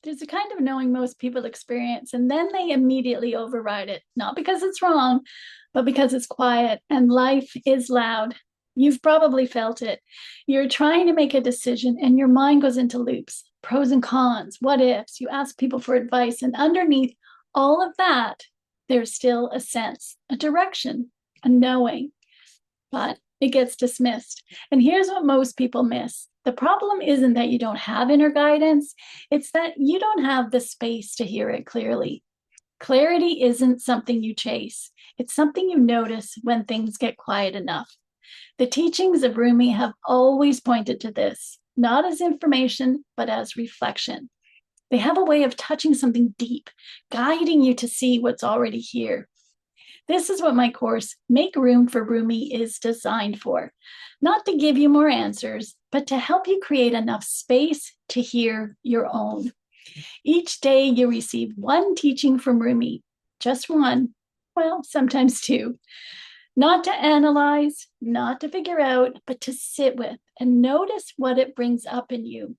There's a kind of knowing most people experience, and then they immediately override it, not because it's wrong, but because it's quiet and life is loud. You've probably felt it. You're trying to make a decision, and your mind goes into loops, pros and cons, what ifs. You ask people for advice, and underneath all of that, there's still a sense, a direction, a knowing, but it gets dismissed. And here's what most people miss. The problem isn't that you don't have inner guidance, it's that you don't have the space to hear it clearly. Clarity isn't something you chase, it's something you notice when things get quiet enough. The teachings of Rumi have always pointed to this, not as information, but as reflection. They have a way of touching something deep, guiding you to see what's already here. This is what my course, Make Room for Rumi, is designed for. Not to give you more answers, but to help you create enough space to hear your own. Each day you receive one teaching from Rumi, just one, well, sometimes two. Not to analyze, not to figure out, but to sit with and notice what it brings up in you.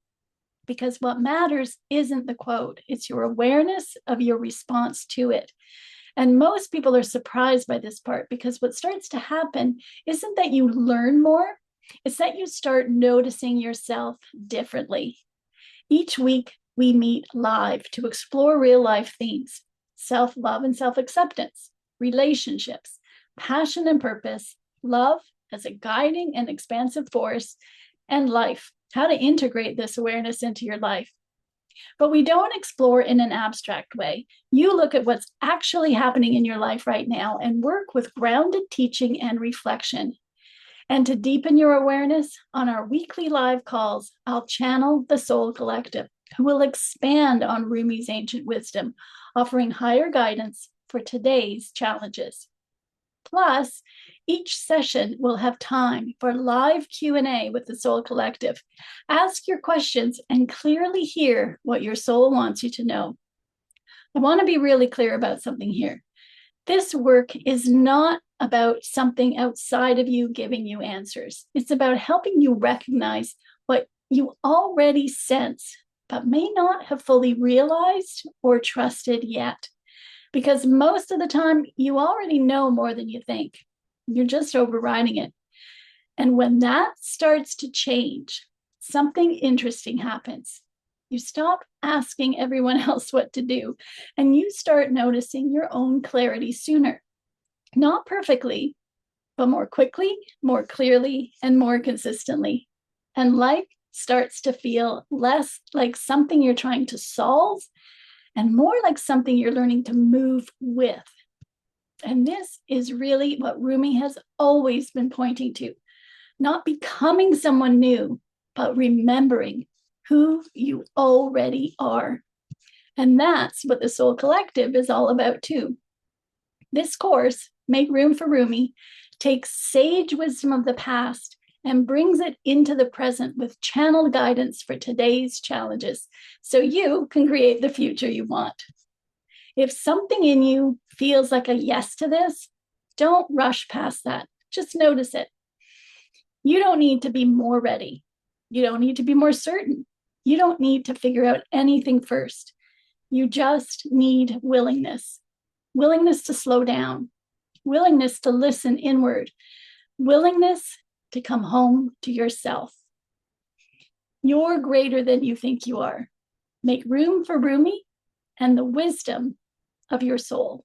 Because what matters isn't the quote, it's your awareness of your response to it. And most people are surprised by this part because what starts to happen isn't that you learn more, it's that you start noticing yourself differently. Each week, we meet live to explore real life themes, self-love and self-acceptance, relationships, passion and purpose, love as a guiding and expansive force, and life, how to integrate this awareness into your life. But we don't explore in an abstract way. You look at what's actually happening in your life right now and work with grounded teaching and reflection. And to deepen your awareness, on our weekly live calls, I'll channel the Soul Collective, who will expand on Rumi's ancient wisdom, offering higher guidance for today's challenges. Plus, each session will have time for live Q&A with the Soul Collective. Ask your questions and clearly hear what your soul wants you to know. I want to be really clear about something here. This work is not about something outside of you giving you answers. It's about helping you recognize what you already sense, but may not have fully realized or trusted yet. Because most of the time, you already know more than you think. You're just overriding it. And when that starts to change, something interesting happens. You stop asking everyone else what to do, and you start noticing your own clarity sooner. Not perfectly, but more quickly, more clearly, and more consistently. And life starts to feel less like something you're trying to solve and more like something you're learning to move with. And this is really what Rumi has always been pointing to, not becoming someone new, but remembering who you already are. And that's what the Soul Collective is all about too. This course, Make Room for Rumi, takes sage wisdom of the past and brings it into the present with channeled guidance for today's challenges, so you can create the future you want. If something in you feels like a yes to this, don't rush past that. Just notice it. You don't need to be more ready. You don't need to be more certain. You don't need to figure out anything first. You just need willingness. Willingness to slow down. Willingness to listen inward. Willingness to come home to yourself. You're greater than you think you are. Make room for Rumi and the wisdom of your soul.